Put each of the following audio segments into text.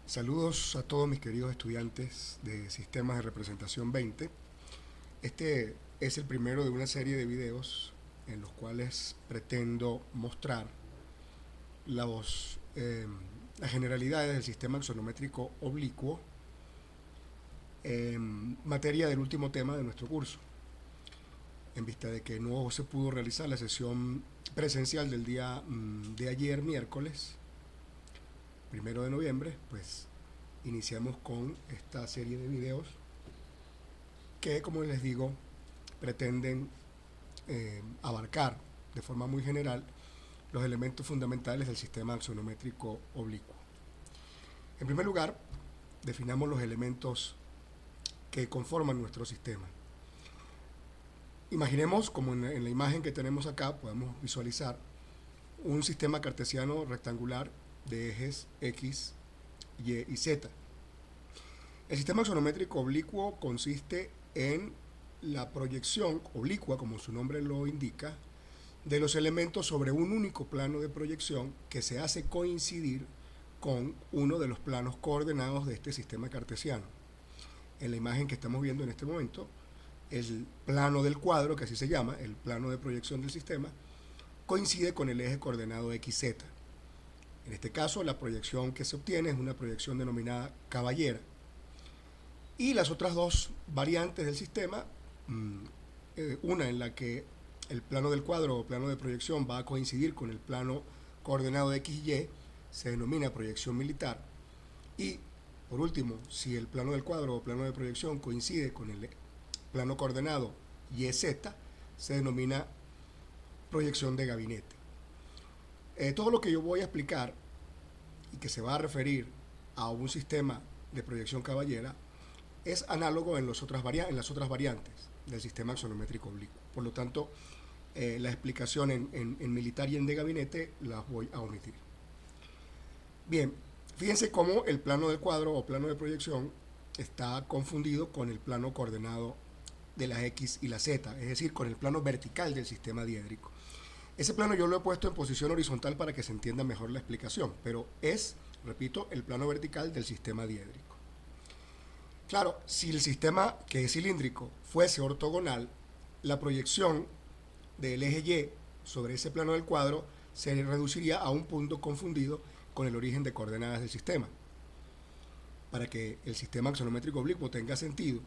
Saludos a todos mis queridos estudiantes de Sistemas de Representación 20. Este es el primero de una serie de videos en los cuales pretendo mostrar las generalidades del sistema axonométrico oblicuo en materia del último tema de nuestro curso. En vista de que no se pudo realizar la sesión presencial del día de ayer, miércoles, 1 de noviembre, pues iniciamos con esta serie de videos que, como les digo, pretenden abarcar de forma muy general los elementos fundamentales del sistema axonométrico oblicuo. En primer lugar, definamos los elementos que conforman nuestro sistema. Imaginemos, como en la imagen que tenemos acá, podemos visualizar un sistema cartesiano rectangular de ejes X, Y y Z. El sistema axonométrico oblicuo consiste en la proyección oblicua, como su nombre lo indica, de los elementos sobre un único plano de proyección que se hace coincidir con uno de los planos coordenados de este sistema cartesiano. En la imagen que estamos viendo en este momento, el plano del cuadro, que así se llama, el plano de proyección del sistema, coincide con el eje coordenado XZ. En este caso, la proyección que se obtiene es una proyección denominada caballera. Y las otras dos variantes del sistema, una en la que el plano del cuadro o plano de proyección va a coincidir con el plano coordenado de XY, se denomina proyección militar. Y, por último, si el plano del cuadro o plano de proyección coincide con el plano coordenado YZ, se denomina proyección de gabinete. Todo lo que yo voy a explicar y que se va a referir a un sistema de proyección caballera es análogo en las otras variantes del sistema axonométrico oblicuo. Por lo tanto, la explicación en militar y en de gabinete las voy a omitir. Bien, fíjense cómo el plano del cuadro o plano de proyección está confundido con el plano coordenado de la X y la Z, es decir, con el plano vertical del sistema diédrico. Ese plano yo lo he puesto en posición horizontal para que se entienda mejor la explicación, pero es, repito, el plano vertical del sistema diédrico. Claro, si el sistema, que es cilíndrico, fuese ortogonal, la proyección del eje Y sobre ese plano del cuadro se reduciría a un punto confundido con el origen de coordenadas del sistema. Para que el sistema axonométrico oblicuo tenga sentido,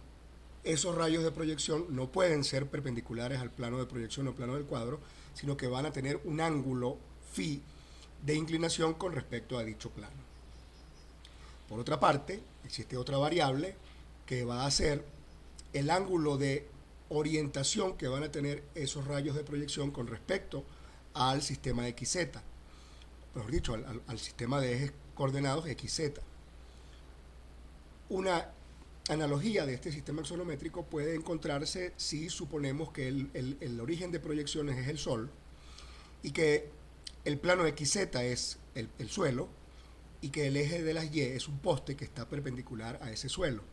esos rayos de proyección no pueden ser perpendiculares al plano de proyección o plano del cuadro, sino que van a tener un ángulo phi de inclinación con respecto a dicho plano. Por otra parte, existe otra variable que va a ser el ángulo de orientación que van a tener esos rayos de proyección con respecto al sistema XZ, mejor dicho, al sistema de ejes coordenados XZ. Una analogía de este sistema axonométrico puede encontrarse si suponemos que el origen de proyecciones es el Sol y que el plano XZ es el suelo y que el eje de las Y es un poste que está perpendicular a ese suelo.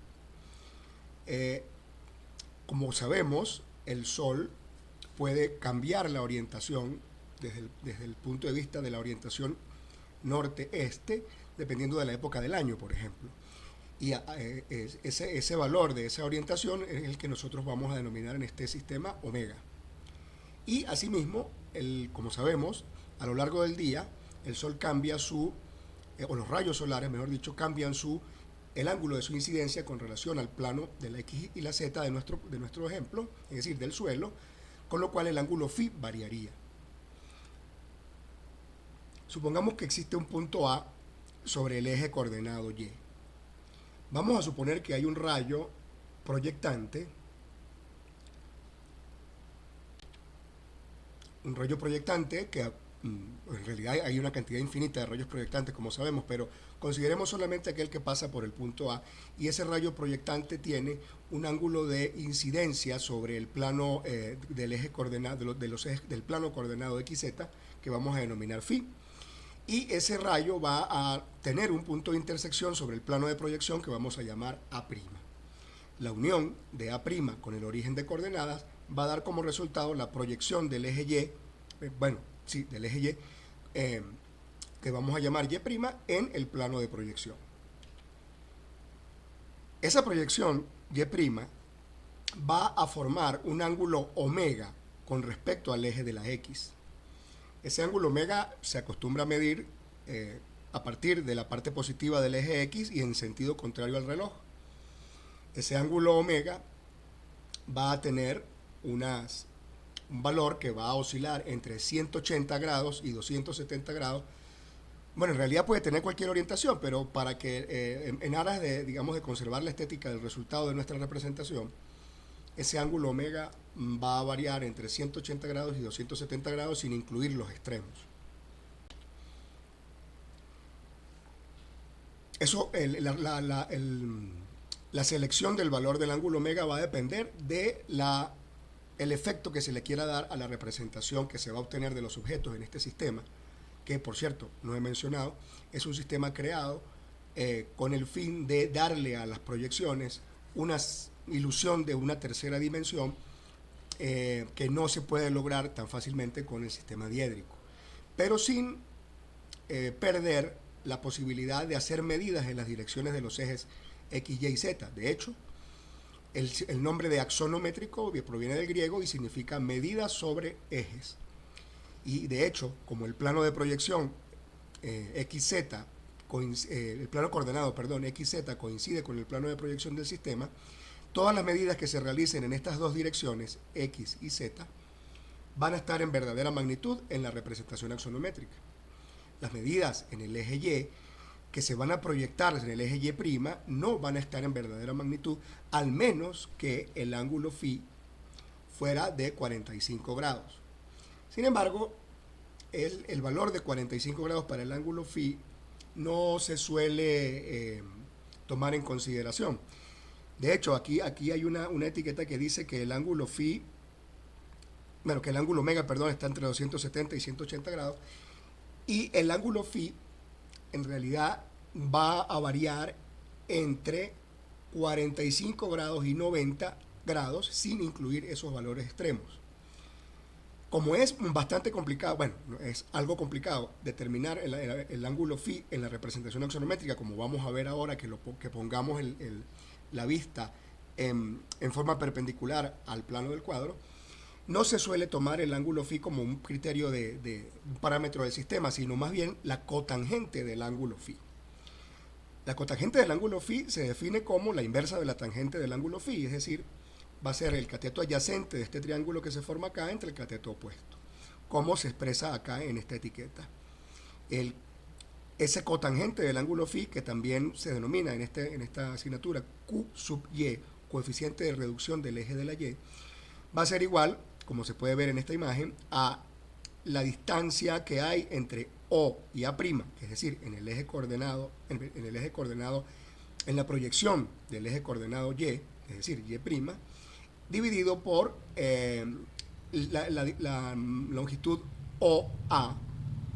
Como sabemos, el Sol puede cambiar la orientación desde el punto de vista de la orientación norte-este, dependiendo de la época del año, por ejemplo. Y ese valor de esa orientación es el que nosotros vamos a denominar en este sistema omega. Y asimismo, como sabemos, a lo largo del día, el Sol cambia o los rayos solares, mejor dicho, cambian el ángulo de su incidencia con relación al plano de la X y la Z de nuestro ejemplo, es decir, del suelo, con lo cual el ángulo phi variaría. Supongamos que existe un punto A sobre el eje coordenado Y. Vamos a suponer que hay un rayo proyectante, que en realidad hay una cantidad infinita de rayos proyectantes, como sabemos, pero consideremos solamente aquel que pasa por el punto A, y ese rayo proyectante tiene un ángulo de incidencia sobre el plano del eje coordenado, del plano coordenado XZ, que vamos a denominar phi. Y ese rayo va a tener un punto de intersección sobre el plano de proyección que vamos a llamar A'. La unión de A' con el origen de coordenadas va a dar como resultado la proyección del eje Y, del eje Y, que vamos a llamar Y' en el plano de proyección. Esa proyección Y' va a formar un ángulo omega con respecto al eje de la X. Ese ángulo omega se acostumbra a medir a partir de la parte positiva del eje X y en sentido contrario al reloj. Ese ángulo omega va a tener un valor que va a oscilar entre 180 grados y 270 grados. Bueno, en realidad puede tener cualquier orientación, pero para que en aras de, digamos, de conservar la estética del resultado de nuestra representación, ese ángulo omega va a variar entre 180 grados y 270 grados sin incluir los extremos. Eso, la selección del valor del ángulo omega va a depender de el efecto que se le quiera dar a la representación que se va a obtener de los objetos en este sistema, que por cierto, no he mencionado, es un sistema creado con el fin de darle a las proyecciones una ilusión de una tercera dimensión que no se puede lograr tan fácilmente con el sistema diédrico, pero sin perder la posibilidad de hacer medidas en las direcciones de los ejes X, Y y Z. De hecho, el nombre de axonométrico proviene del griego y significa medida sobre ejes. Y de hecho, como el plano de proyección XZ, el plano coordenado, perdón, XZ coincide con el plano de proyección del sistema, todas las medidas que se realicen en estas dos direcciones, X y Z, van a estar en verdadera magnitud en la representación axonométrica. Las medidas en el eje Y que se van a proyectar en el eje Y' no van a estar en verdadera magnitud, al menos que el ángulo φ fuera de 45 grados. Sin embargo, el valor de 45 grados para el ángulo φ no se suele tomar en consideración. De hecho, aquí hay una etiqueta que dice que el ángulo φ, bueno, que el ángulo omega, perdón, está entre 270 y 180 grados, y el ángulo φ en realidad va a variar entre 45 grados y 90 grados sin incluir esos valores extremos. Como es bastante complicado, bueno, es algo complicado determinar el ángulo φ en la representación axonométrica, como vamos a ver ahora que pongamos la vista en forma perpendicular al plano del cuadro, no se suele tomar el ángulo φ como un criterio de un parámetro del sistema, sino más bien la cotangente del ángulo φ. La cotangente del ángulo φ se define como la inversa de la tangente del ángulo φ, es decir, va a ser el cateto adyacente de este triángulo que se forma acá entre el cateto opuesto, como se expresa acá en esta etiqueta. Ese cotangente del ángulo φ, que también se denomina en esta asignatura Q sub Y, coeficiente de reducción del eje de la Y, va a ser igual, como se puede ver en esta imagen, a la distancia que hay entre O y A', es decir, en el eje coordenado, en la proyección del eje coordenado Y, es decir, Y', dividido por la longitud OA,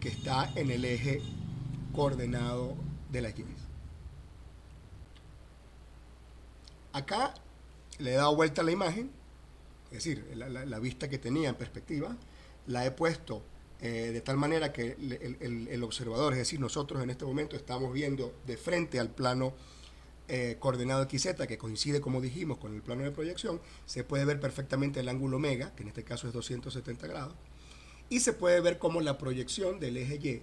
que está en el eje coordenado de la Y. Acá le he dado vuelta a la imagen, es decir, la vista que tenía en perspectiva, la he puesto de tal manera que el observador, es decir, nosotros en este momento estamos viendo de frente al plano coordenado XZ, que coincide, como dijimos, con el plano de proyección. Se puede ver perfectamente el ángulo omega, que en este caso es 270 grados, y se puede ver como la proyección del eje Y,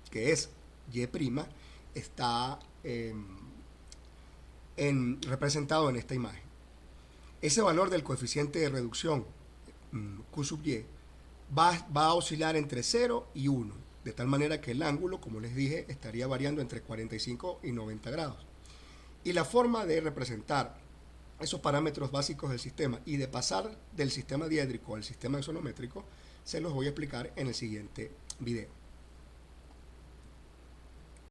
que es Y', está representado en esta imagen. Ese valor del coeficiente de reducción Q sub Y va a oscilar entre 0 y 1, de tal manera que el ángulo, como les dije, estaría variando entre 45 y 90 grados. Y la forma de representar esos parámetros básicos del sistema y de pasar del sistema diédrico al sistema axonométrico se los voy a explicar en el siguiente video.